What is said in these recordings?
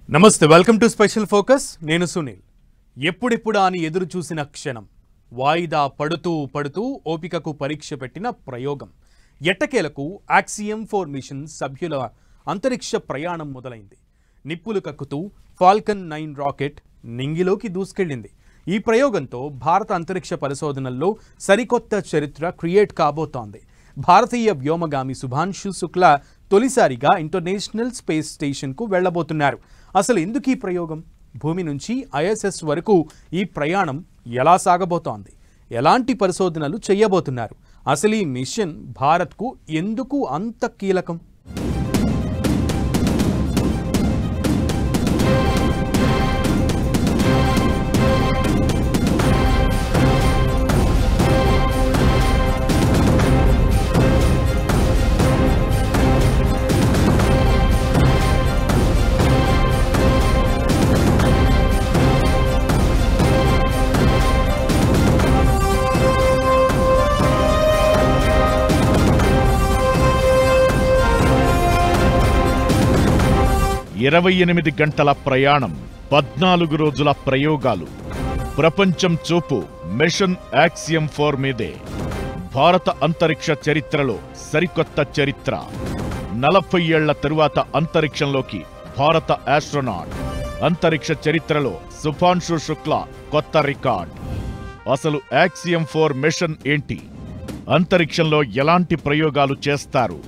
నమస్తే welcome to special focus నేను సునీల్ ఎప్పుడెప్పుడు అని ఎదురు చూసిన క్షణం వాయిదా పడుతూ ఓపికకు పరీక్ష పెట్టిన ప్రయోగం ఎట్టకేలకు ఆక్సియం 4 మిషన్ సభ్యుల అంతరిక్ష ప్రయాణం మొదలైంది నిప్పులు కక్కుతూ ఫాల్కన్ 9 రాకెట్ నింగిలోకి దూసుకెళ్లింది ఈ ప్రయోగంతో భారత అంతరిక్ష పరిశోధనల్లో సరికొత్త చరిత్ర క్రియేట్ కాబోతోంది భారతీయ వ్యోమగామి శుభాంశు శుక్లా తొలిసారిగా ఇంటర్నేషనల్ స్పేస్ స్టేషన్కు వెళ్లబోతున్నారు అసలు ఎందుకు ఈ ప్రయోగం భూమి నుంచి ఐఎస్ఎస్ వరకు ఈ ప్రయాణం ఎలా సాగబోతోంది ఎలాంటి పరిశోధనలు చేయబోతున్నారు అసలు ఈ మిషన్ భారత్కు ఎందుకు అంత కీలకం 28 గంటల ప్రయాణం 14 రోజుల ప్రయోగాలు ప్రపంచం చూపు మిషన్ ఆక్సియం 4 మీదే భారత అంతరిక్ష చరిత్రలో సరికొత్త చరిత్ర 40 ఏళ్ల తరువాత అంతరిక్షంలోకి భారత ఆస్ట్రోనాట్ అంతరిక్ష చరిత్రలో శుభాంశు శుక్లా కొత్త రికార్డ్ అసలు ఆక్సియం 4 మిషన్ ఏంటి అంతరిక్షంలో ఎలాంటి ప్రయోగాలు చేస్తారు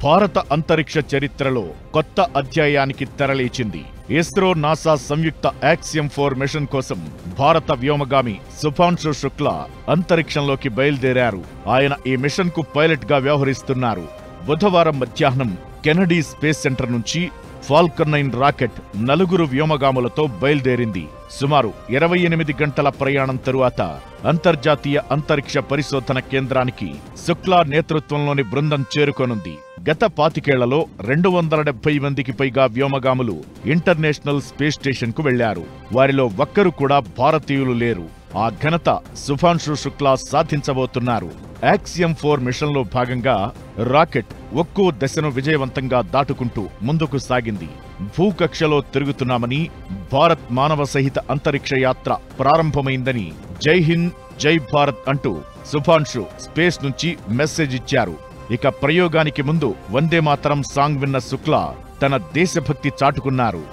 భారత అంతరిక్ష చరిత్రలో కొత్త అధ్యాయానికి తెరలేచింది ఇస్రో నాసా సంయుక్త ఆక్సియం 4 మిషన్ కోసం భారత వ్యోమగామి శుభాంశు శుక్లా అంతరిక్షంలోకి బయలుదేరారు ఆయన ఈ మిషన్ కు పైలట్ గా వ్యవహరిస్తున్నారు బుధవారం మధ్యాహ్నం కెనడీ స్పేస్ సెంటర్ నుంచి ఫాల్కన్ 9 రాకెట్ 4 వ్యోమగాములతో బయలుదేరింది సుమారు 28 గంటల ప్రయాణం తరువాత అంతర్జాతీయ అంతరిక్ష పరిశోధన కేంద్రానికి శుక్లా నేతృత్వంలోని బృందం చేరుకోనుంది గత 25 ఏళ్లలో 270 మందికి పైగా వ్యోమగాములు ఇంటర్నేషనల్ స్పేస్ స్టేషన్ కు వెళ్లారు వారిలో ఒక్కరు కూడా భారతీయులు లేరు ఆ ఘనత శుభాంశు శుక్లా సాధించబోతున్నారు ఆక్సియం 4 మిషన్లో భాగంగా రాకెట్ ఒక్కో దశను విజయవంతంగా దాటుకుంటూ ముందుకు సాగింది భూకక్షలో తిరుగుతున్నామని భారత్ మానవ సహిత అంతరిక్ష యాత్ర ప్రారంభమైందని జై హింద్ జై భారత్ అంటూ శుభాంశు స్పేస్ నుంచి మెసేజ్ ఇచ్చారు ఇక ప్రయోగానికి ముందు వందే మాతరం సాంగ్ విన్న శుక్లా తన దేశభక్తి చాటుకున్నారు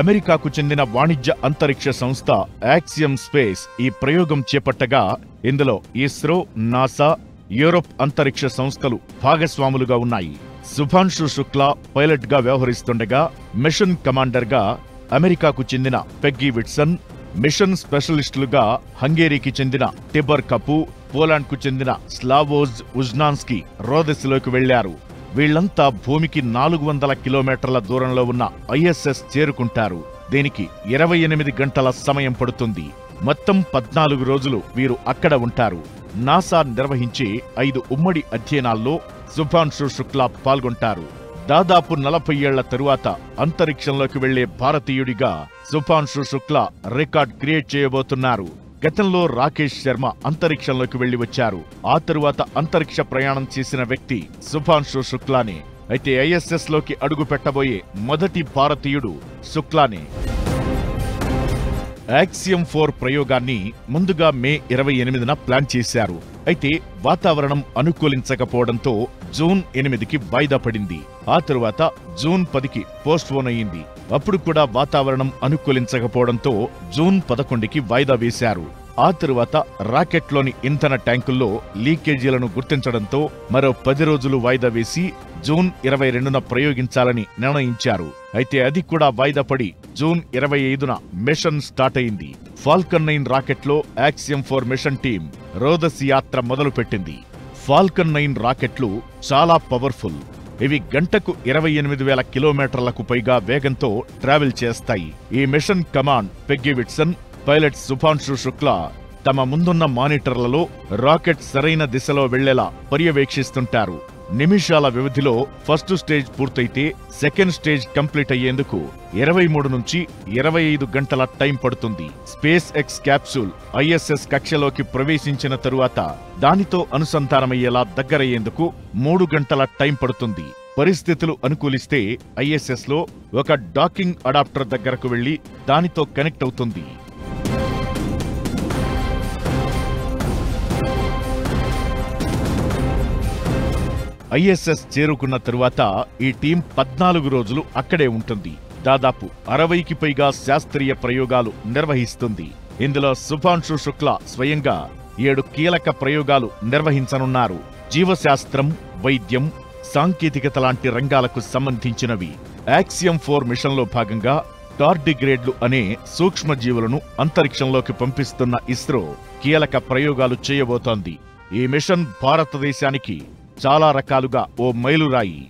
అమెరికాకు చెందిన వాణిజ్య అంతరిక్ష సంస్థ ఆక్సియం స్పేస్ ఈ ప్రయోగం చేపట్టగా ఇందులో ఇస్రో నాసా యూరోప్ అంతరిక్ష సంస్థలు భాగస్వాములుగా ఉన్నాయి శుభాంశు శుక్లా పైలట్ గా వ్యవహరిస్తుండగా మిషన్ కమాండర్ గా అమెరికాకు చెందిన పెగ్గీ విట్సన్ మిషన్ స్పెషలిస్టులుగా హంగేరీకి చెందిన టిబర్ కపు పోలాండ్ కు చెందిన స్లావోజ్ ఉజ్నాన్స్కీ రోదెస్లోకి వెళ్లారు వీళ్లంతా భూమికి 400 కిలోమీటర్ల దూరంలో ఉన్న ఐఎస్ఎస్ చేరుకుంటారు దీనికి 28 గంటల సమయం పడుతుంది మొత్తం 14 రోజులు వీరు అక్కడ ఉంటారు నాసా నిర్వహించే 5 ఉమ్మడి అధ్యయనాల్లో శుభాంశు శుక్లా పాల్గొంటారు దాదాపు 40 ఏళ్ల తరువాత అంతరిక్షంలోకి వెళ్లే భారతీయుడిగా శుభాంశు శుక్లా రికార్డ్ క్రియేట్ చేయబోతున్నారు గతంలో రాకేష్ శర్మ అంతరిక్షంలోకి వెళ్లి వచ్చారు ఆ తరువాత అంతరిక్ష ప్రయాణం చేసిన వ్యక్తి శుభాంశు శుక్లానే అయితే ఐఎస్ఎస్ లోకి అడుగు పెట్టబోయే మొదటి భారతీయుడు శుక్లానే ఆక్సియం 4 ప్రయోగాన్ని ముందుగా మే 28న ప్లాన్ చేశారు అయితే వాతావరణం అనుకూలించకపోవడంతో జూన్ 8కి వాయిదా పడింది ఆ తరువాత జూన్ 10కి పోస్ట్పోన్ అయింది అప్పుడు కూడా వాతావరణం అనుకూలించకపోవడంతో జూన్ 11కి వాయిదా వేశారు ఆ తరువాత రాకెట్లోని ఇంధన ట్యాంకుల్లో లీకేజీలను గుర్తించడంతో మరో 10 రోజులు వాయిదా వేసి జూన్ 22న ప్రయోగించాలని నిర్ణయించారు అయితే అది కూడా వాయిదా పడి జూన్ 25న మిషన్ స్టార్ట్ అయింది ఫాల్కన్ 9 రాకెట్లో ఆక్సియం 4 మిషన్ టీం రోదస్ యాత్ర మొదలుపెట్టింది ఫాల్కన్ 9 రాకెట్లు చాలా పవర్ఫుల్ ఇవి గంటకు 28,000 కిలోమీటర్లకు పైగా వేగంతో ట్రావెల్ చేస్తాయి ఈ mission command Peggy Whitson pilot Shubhanshu Shukla తమ ముందున్న మానిటర్లలో రాకెట్ సరైన దిశలో వెళ్లేలా పర్యవేక్షిస్తుంటారు నిమిషాల వ్యవధిలో ఫస్ట్ స్టేజ్ పూర్తయితే సెకండ్ స్టేజ్ కంప్లీట్ అయ్యేందుకు 23 నుంచి 25 గంటల టైం పడుతుంది. స్పేస్ ఎక్స్ క్యాప్సూల్ ఐఎస్ఎస్ కక్షలోకి ప్రవేశించిన తరువాత దానితో అనుసంధానమయ్యేలా దగ్గరయ్యేందుకు 3 గంటల టైం పడుతుంది. పరిస్థితులు అనుకూలిస్తే ఐఎస్ఎస్ లో ఒక డాకింగ్ అడాప్టర్ దగ్గరకు వెళ్లి దానితో కనెక్ట్ అవుతుంది. ఐఎస్ఎస్ చేరుకున్న తరువాత ఈ టీం 14 రోజులు అక్కడే ఉంటుంది. దాదాపు 60కి పైగా శాస్త్రీయ ప్రయోగాలు నిర్వహిస్తుంది. ఇందులో శుభాంశు శుక్లా స్వయంగా 7 కీలక ప్రయోగాలు నిర్వహించనున్నారు. జీవశాస్త్రం, వైద్యం, సాంకేతికత లాంటి రంగాలకు సంబంధించినవి. యాక్సియం 4 మిషన్లో భాగంగా టార్డిగ్రేడ్లు అనే సూక్ష్మజీవులను అంతరిక్షంలోకి పంపిస్తున్న ఇస్రో కీలక ప్రయోగాలు చేయబోతోంది. ఈ మిషన్ భారతదేశానికి చాలా రకాలుగా ఓ మైలురాయి.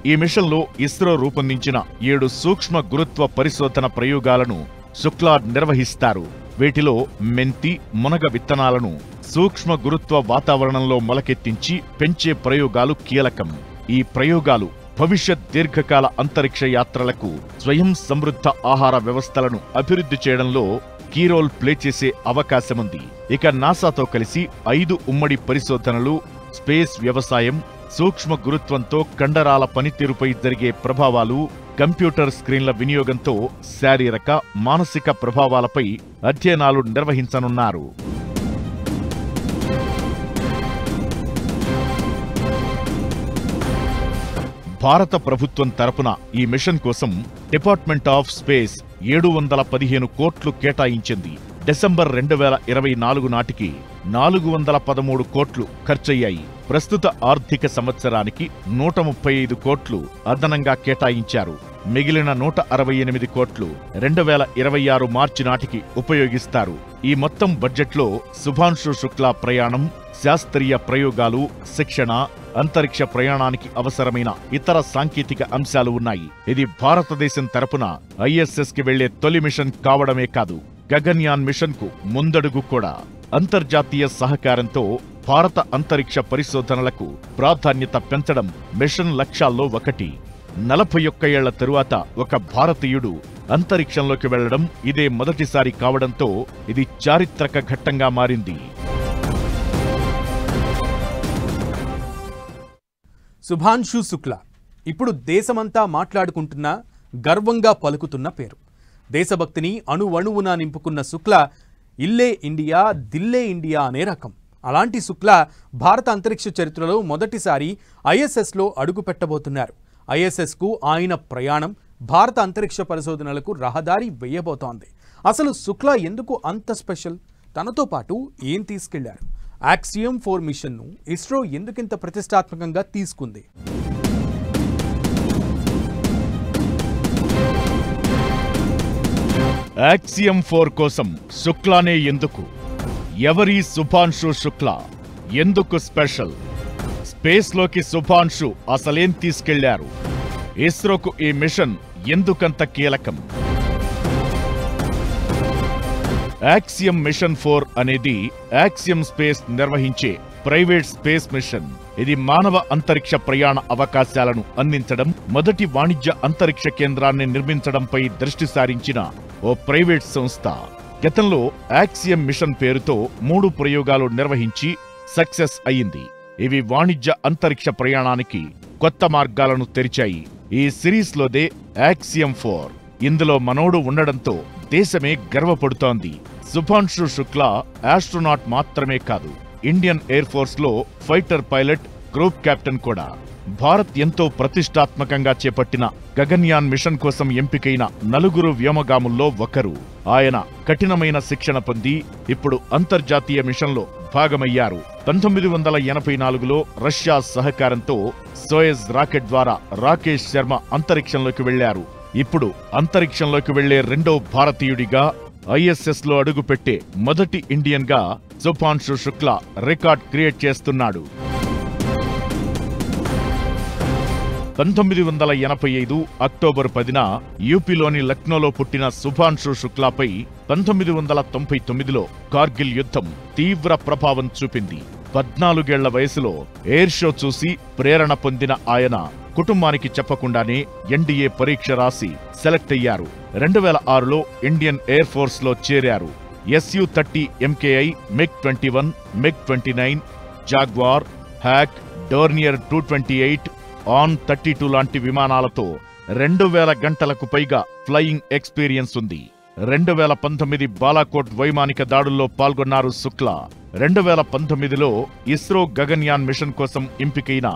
ఈ మిషన్లో ఇస్రో రూపొందించిన 7 సూక్ష్మ గురుత్వ పరిశోధన ప్రయోగాలను శుక్లా నిర్వహిస్తారు. వీటిలో మెంతి, మునగ విత్తనాలను సూక్ష్మ గురుత్వ వాతావరణంలో మొలకెత్తించి పెంచే ప్రయోగాలు కీలకం. ఈ ప్రయోగాలు భవిష్యత్ దీర్ఘకాల అంతరిక్ష యాత్రలకు స్వయం సమృద్ధ ఆహార వ్యవస్థలను అభివృద్ధి చేయడంలో కీ రోల్ ప్లే చేసే అవకాశముంది. ఇక నాసాతో కలిసి 5 ఉమ్మడి పరిశోధనలు, స్పేస్ వ్యవసాయం, సూక్ష్మ గురుత్వంతో కండరాల పనితీరుపై జరిగే ప్రభావాలు, కంప్యూటర్ స్క్రీన్ల వినియోగంతో శారీరక, మానసిక ప్రభావాలపై అధ్యయనాలు నిర్వహించనున్నారు. భారత ప్రభుత్వం తరపున ఈ మిషన్ కోసం డిపార్ట్మెంట్ ఆఫ్ స్పేస్ 715 కోట్లు కేటాయించింది. డిసెంబర్ 2024 నాటికి 413 కోట్లు ఖర్చయ్యాయి. ప్రస్తుత ఆర్థిక సంవత్సరానికి 135 కోట్లు అదనంగా కేటాయించారు. మిగిలిన 168 కోట్లు 2026 మార్చి నాటికి ఉపయోగిస్తారు. ఈ మొత్తం బడ్జెట్లో శుభాంశు శుక్లా ప్రయాణం, శాస్త్రీయ ప్రయోగాలు, శిక్షణ, అంతరిక్ష ప్రయాణానికి అవసరమైన ఇతర సాంకేతిక అంశాలు ఉన్నాయి. ఇది భారతదేశం తరపున ఐఎస్ఎస్ కి వెళ్లే తొలి మిషన్ కావడమే కాదు, గగన్యాన్ మిషన్ కు ముందడుగు కూడా. అంతర్జాతీయ సహకారంతో భారత అంతరిక్ష పరిశోధనలకు ప్రాధాన్యత పెంచడం మిషన్ లక్ష్యాల్లో ఒకటి. 41 ఏళ్ల తరువాత ఒక భారతీయుడు అంతరిక్షంలోకి వెళ్లడం ఇదే మొదటిసారి కావడంతో ఇది చారిత్రక ఘట్టంగా మారింది. శుభాంశు శుక్లా ఇప్పుడు దేశమంతా మాట్లాడుకుంటున్న, గర్వంగా పలుకుతున్న పేరు. దేశభక్తిని అణువణువున నింపుకున్న శుక్లా ఇల్లే ఇండియా, దిల్లే ఇండియా అనే రకం. అలాంటి శుక్లా భారత అంతరిక్ష చరిత్రలో మొదటిసారి ఐఎస్ఎస్లో అడుగు పెట్టబోతున్నారు. ఐఎస్ఎస్కు ఆయన ప్రయాణం భారత అంతరిక్ష పరిశోధనలకు రహదారి వేయబోతోంది. అసలు శుక్లా ఎందుకు అంత స్పెషల్? తనతో పాటు ఏం తీసుకెళ్లారు? యాక్సియం 4 మిషన్ను ఇస్రో ఎందుకింత ప్రతిష్టాత్మకంగా తీసుకుంది? యాక్సియం 4 కోసం శుక్లానే ఎందుకు? ఎవరి శుభాంశు శుక్లా? ఎందుకు స్పెషల్? స్పేస్లోకి శుభాంశు అసలేం తీసుకెళ్లారు? ఇస్రోకు ఈ మిషన్ ఎందుకంత కీలకం? యాక్సియం మిషన్ 4 అనేది యాక్సియం స్పేస్ నిర్వహించే ప్రైవేట్ స్పేస్ మిషన్. ఇది మానవ అంతరిక్ష ప్రయాణ అవకాశాలను అందించడం, మొదటి వాణిజ్య అంతరిక్ష కేంద్రాన్ని నిర్మించడంపై దృష్టి సారించిన ఓ ప్రైవేట్ సంస్థ. గతంలో యాక్సియం మిషన్ పేరుతో 3 ప్రయోగాలు నిర్వహించి సక్సెస్ అయింది. ఇవి వాణిజ్య అంతరిక్ష ప్రయాణానికి కొత్త మార్గాలను తెరిచాయి. ఈ సిరీస్లోదే యాక్సియం 4. ఇందులో మనోడు ఉండడంతో దేశమే గర్వపడుతోంది. శుభాంశు శుక్లా ఆస్ట్రోనాట్ మాత్రమే కాదు, ఇండియన్ ఎయిర్ ఫోర్స్ లో ఫైటర్ పైలట్, గ్రూప్ కెప్టెన్ కూడా. భారత్ ఎంతో ప్రతిష్టాత్మకంగా చేపట్టిన గగన్యాన్ మిషన్ కోసం ఎంపికైన 4 వ్యోమగాముల్లో ఒకరు. ఆయన కఠినమైన శిక్షణ పొంది ఇప్పుడు అంతర్జాతీయ మిషన్లో భాగమయ్యారు. 1984లో రష్యా సహకారంతో సోయజ్ రాకెట్ ద్వారా రాకేష్ శర్మ అంతరిక్షంలోకి వెళ్లారు. ఇప్పుడు అంతరిక్షంలోకి వెళ్లే 2వ భారతీయుడిగా, ఐఎస్ఎస్ లో అడుగుపెట్టే మొదటి ఇండియన్ గా శుభాంశు శుక్లా రికార్డ్ క్రియేట్ చేస్తున్నాడు. 1985 అక్టోబర్ 10న యూపీలోని లక్నోలో పుట్టిన శుభాంశు శుక్లాపై 1999లో కార్గిల్ యుద్ధం తీవ్ర ప్రభావం చూపింది. 14 ఏళ్ల వయసులో ఎయిర్ షో చూసి ప్రేరణ పొందిన ఆయన కుటుంబానికి చెప్పకుండానే ఎన్డీఏ పరీక్ష రాసి సెలెక్ట్ అయ్యారు. 2006లో ఇండియన్ ఎయిర్ ఫోర్స్ లో చేరారు. Su-30 MKI, MiG-21, MiG-29, jaguar, hack, Dornier 228, AN-32 లాంటి విమానాలతో 2000 గంటలకు పైగా ఫ్లయింగ్ ఎక్స్పీరియన్స్ ఉంది. 2019 బాలాకోట్ వైమానిక దాడుల్లో పాల్గొన్నారు శుక్లా. 2019లో ఇస్రో గగన్యాన్ మిషన్ కోసం ఎంపికైన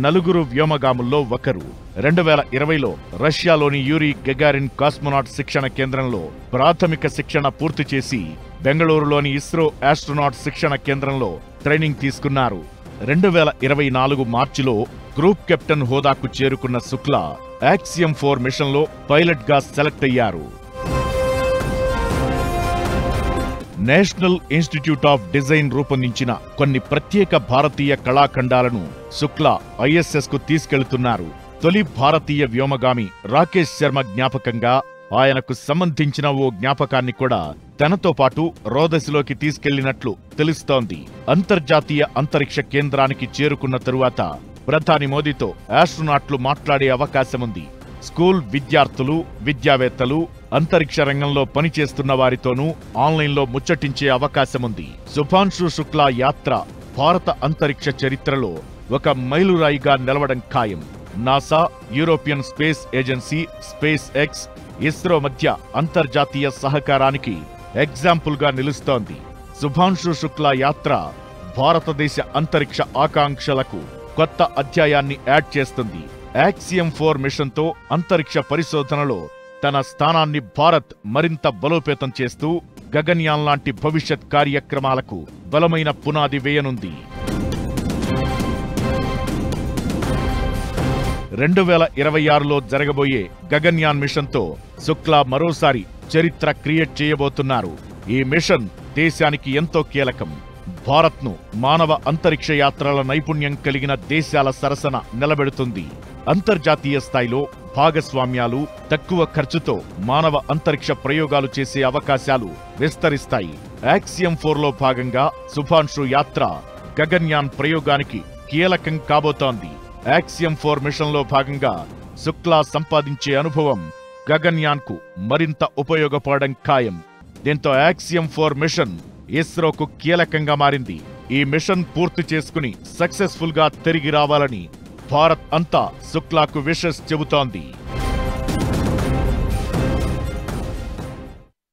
4 వ్యోమగాముల్లో ఒకరు. 2020లో రష్యాలోని యూరీ గగారిన్ కాస్మోనాట్ శిక్షణ కేంద్రంలో ప్రాథమిక శిక్షణ పూర్తి చేసి బెంగళూరులోని ఇస్రో ఆస్ట్రోనాట్ శిక్షణ కేంద్రంలో ట్రైనింగ్ తీసుకున్నారు. 2024 మార్చిలో గ్రూప్ కెప్టెన్ హోదాకు చేరుకున్న శుక్లా యాక్సియం 4 మిషన్లో పైలట్ గా సెలెక్ట్ అయ్యారు. నేషనల్ ఇన్స్టిట్యూట్ ఆఫ్ డిజైన్ రూపొందించిన కొన్ని ప్రత్యేక భారతీయ కళాఖండాలను శుక్లా ISS కు తీసుకెళ్తున్నారు. తొలి భారతీయ వ్యోమగామి రాకేష్ శర్మ జ్ఞాపకంగా ఆయనకు సంబంధించిన ఓ జ్ఞాపకాన్ని కూడా తనతో పాటు రోదసిలోకి తీసుకెళ్లినట్లు తెలుస్తోంది. అంతర్జాతీయ అంతరిక్ష కేంద్రానికి చేరుకున్న తరువాత ప్రధాని మోదీతో ఆస్ట్రోనాట్లు మాట్లాడే అవకాశముంది. స్కూల్ విద్యార్థులు, విద్యావేత్తలు, అంతరిక్ష రంగంలో పనిచేస్తున్న వారితోనూ ఆన్లైన్లో ముచ్చటించే అవకాశముంది. శుభాంశు శుక్లా యాత్ర భారత అంతరిక్ష చరిత్రలో ఒక మైలురాయిగా నిలవడం ఖాయం. NASA, European space agency, space X, ISRO మధ్య అంతర్జాతీయ సహకారానికి ఎగ్జాంపుల్ గా నిలుస్తోంది. శుభాంశు శుక్లా యాత్ర భారతదేశ అంతరిక్ష ఆకాంక్షలకు కొత్త అధ్యాయాన్ని యాడ్ చేస్తుంది. యాక్సియం 4 మిషన్తో అంతరిక్ష పరిశోధనలో తన స్థానాన్ని భారత్ మరింత బలోపేతం చేస్తూ గగన్యాన్ లాంటి భవిష్యత్ కార్యక్రమాలకు బలమైన పునాది వేయనుంది. 2026లో జరగబోయే గగన్యాన్ మిషన్తో శుక్లా మరోసారి చరిత్ర క్రియేట్ చేయబోతున్నారు. ఈ మిషన్ దేశానికి ఎంతో కీలకం. భారత్ను మానవ అంతరిక్ష యాత్రల నైపుణ్యం కలిగిన దేశాల సరసన నిలబెడుతుంది. అంతర్జాతీయ స్థాయిలో భాగస్వామ్యాలు, తక్కువ ఖర్చుతో మానవ అంతరిక్ష ప్రయోగాలు చేసే అవకాశాలు విస్తరిస్తాయి. యాక్సియం 4లో భాగంగా శుభాంశు యాత్ర గగన్యాన్ ప్రయోగానికి కీలకం కాబోతోంది. యాక్సియం 4 మిషన్లో భాగంగా శుక్లా సంపాదించే అనుభవం గగన్యాన్ కు మరింత ఉపయోగపడడం ఖాయం. దీంతో యాక్సియం 4 మిషన్ ఇస్రోకు కీలకంగా మారింది. ఈ మిషన్ పూర్తి చేసుకుని సక్సెస్ఫుల్ గా తిరిగి రావాలని భారత్ అంతా శుక్లాకు విషెస్ చెబుతోంది.